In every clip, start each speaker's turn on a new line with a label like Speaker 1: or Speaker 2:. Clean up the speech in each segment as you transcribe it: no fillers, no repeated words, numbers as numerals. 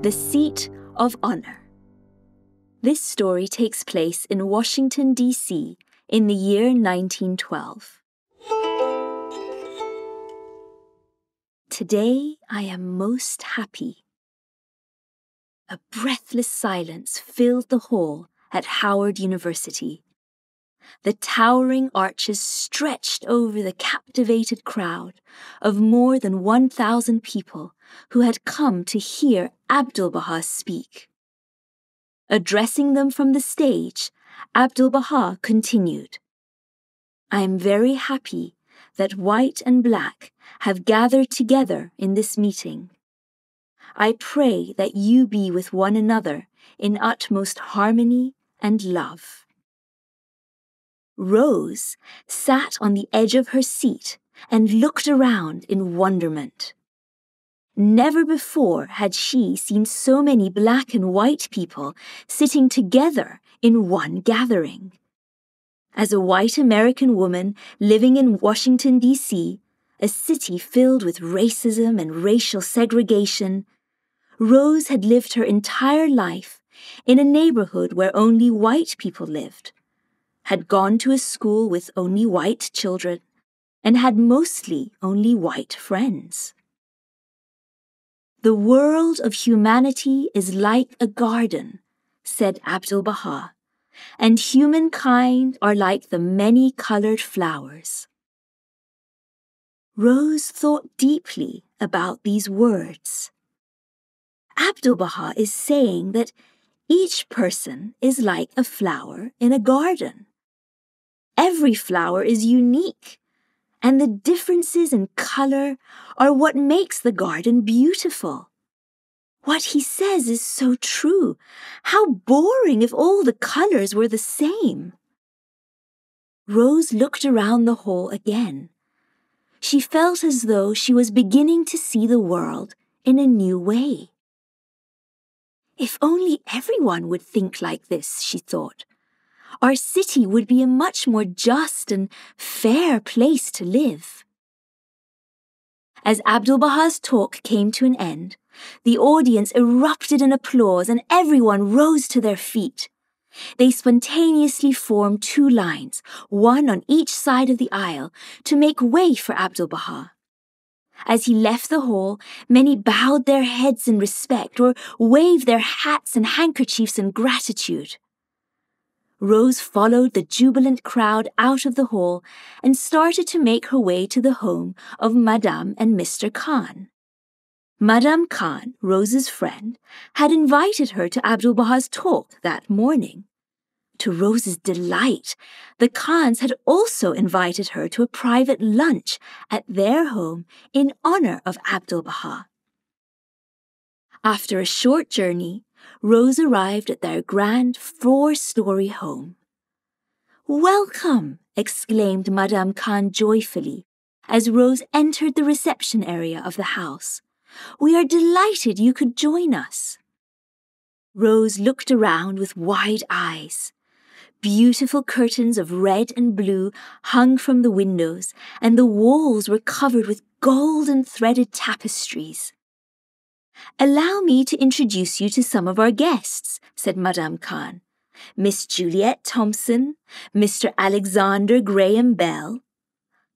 Speaker 1: The Seat of Honor. This story takes place in Washington, D.C. in the year 1912. Today I am most happy. A breathless silence filled the hall at Howard University. The towering arches stretched over the captivated crowd of more than 1,000 people who had come to hear Abdu'l-Baha speak. Addressing them from the stage, Abdu'l-Baha continued, "I am very happy that white and black have gathered together in this meeting. I pray that you be with one another in utmost harmony and love." Rose sat on the edge of her seat and looked around in wonderment. Never before had she seen so many black and white people sitting together in one gathering. As a white American woman living in Washington, D.C., a city filled with racism and racial segregation, Rose had lived her entire life in a neighborhood where only white people lived, had gone to a school with only white children, and had mostly only white friends. "The world of humanity is like a garden," said Abdu'l-Baha, "and humankind are like the many-colored flowers." Rose thought deeply about these words. Abdu'l-Baha is saying that each person is like a flower in a garden. Every flower is unique, and the differences in color are what makes the garden beautiful. What he says is so true. How boring if all the colors were the same. Rose looked around the hall again. She felt as though she was beginning to see the world in a new way. If only everyone would think like this, she thought. Our city would be a much more just and fair place to live. As Abdu'l-Baha's talk came to an end, the audience erupted in applause and everyone rose to their feet. They spontaneously formed two lines, one on each side of the aisle, to make way for Abdu'l-Baha. As he left the hall, many bowed their heads in respect or waved their hats and handkerchiefs in gratitude. Rose followed the jubilant crowd out of the hall and started to make her way to the home of Madame and Mr. Khan. Madame Khan, Rose's friend, had invited her to Abdu'l-Baha's talk that morning. To Rose's delight, the Khans had also invited her to a private lunch at their home in honor of Abdu'l-Baha. After a short journey, Rose arrived at their grand 4-story home. "Welcome!" exclaimed Madame Khan joyfully as Rose entered the reception area of the house. "We are delighted you could join us." Rose looked around with wide eyes. Beautiful curtains of red and blue hung from the windows, and the walls were covered with gold and threaded tapestries. "Allow me to introduce you to some of our guests," said Madame Khan. "Miss Juliet Thompson, Mr. Alexander Graham Bell."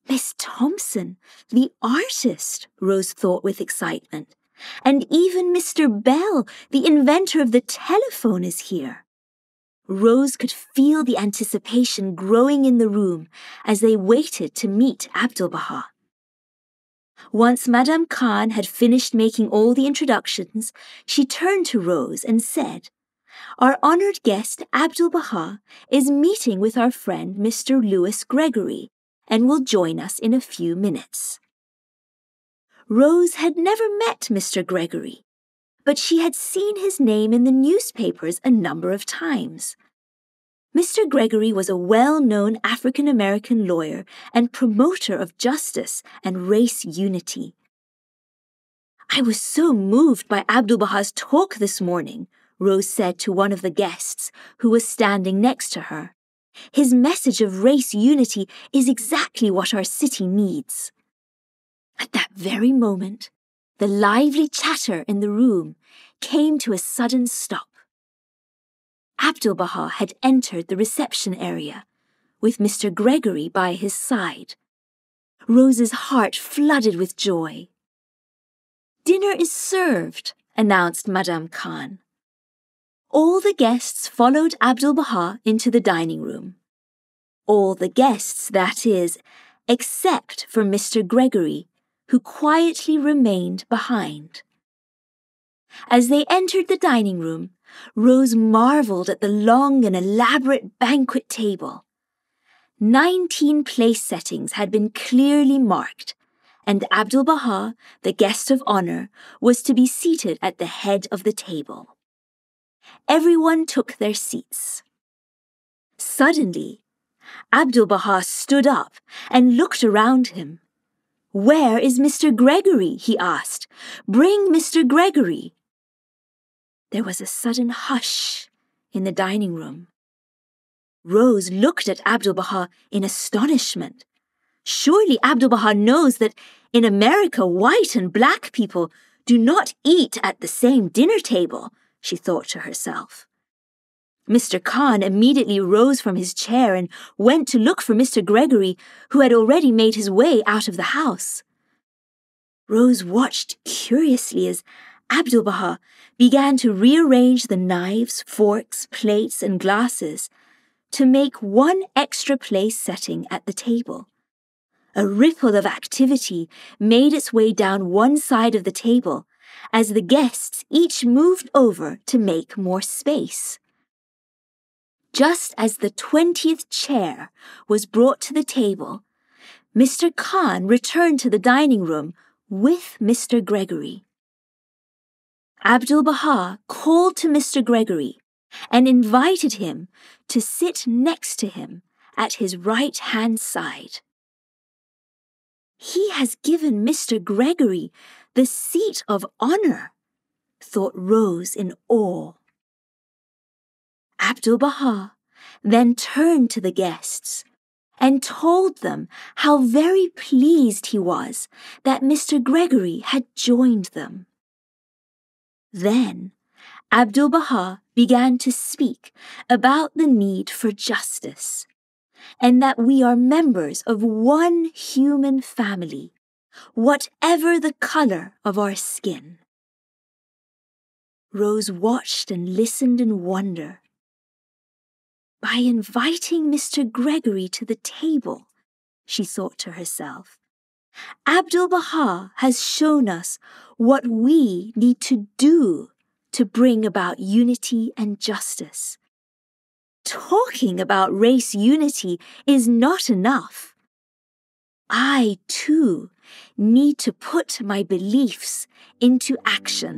Speaker 1: "Miss Thompson, the artist," Rose thought with excitement. "And even Mr. Bell, the inventor of the telephone, is here." Rose could feel the anticipation growing in the room as they waited to meet Abdu'l-Baha. Once Madame Khan had finished making all the introductions, she turned to Rose and said, "Our honored guest Abdu'l-Baha is meeting with our friend Mr. Louis Gregory and will join us in a few minutes." Rose had never met Mr. Gregory, but she had seen his name in the newspapers a number of times. Mr. Gregory was a well-known African-American lawyer and promoter of justice and race unity. "I was so moved by Abdu'l-Baha's talk this morning," Rose said to one of the guests who was standing next to her. "His message of race unity is exactly what our city needs." At that very moment, the lively chatter in the room came to a sudden stop. Abdu'l-Baha had entered the reception area, with Mr. Gregory by his side. Rose's heart flooded with joy. "Dinner is served," announced Madame Khan. All the guests followed Abdu'l-Baha into the dining room. All the guests, that is, except for Mr. Gregory, who quietly remained behind. As they entered the dining room, Rose marveled at the long and elaborate banquet table. 19 place settings had been clearly marked, and Abdu'l-Baha, the guest of honor, was to be seated at the head of the table. Everyone took their seats. Suddenly, Abdu'l-Baha stood up and looked around him. "Where is Mr. Gregory?" he asked. "Bring Mr. Gregory." There was a sudden hush in the dining room. Rose looked at Abdu'l-Baha in astonishment. Surely Abdu'l-Baha knows that in America white and black people do not eat at the same dinner table, she thought to herself. Mr. Khan immediately rose from his chair and went to look for Mr. Gregory, who had already made his way out of the house. Rose watched curiously as Abdu'l-Baha began to rearrange the knives, forks, plates, and glasses to make one extra place setting at the table. A ripple of activity made its way down one side of the table as the guests each moved over to make more space. Just as the 20th chair was brought to the table, Mr. Khan returned to the dining room with Mr. Gregory. Abdu'l-Baha called to Mr. Gregory and invited him to sit next to him at his right-hand side. "He has given Mr. Gregory the seat of honor," thought Rose in awe. Abdu'l-Baha then turned to the guests and told them how very pleased he was that Mr. Gregory had joined them. Then Abdu'l-Baha began to speak about the need for justice, and that we are members of one human family, whatever the color of our skin. Rose watched and listened in wonder. By inviting Mr. Gregory to the table, she thought to herself, Abdu'l-Baha has shown us what we need to do to bring about unity and justice. Talking about race unity is not enough. I, too, need to put my beliefs into action.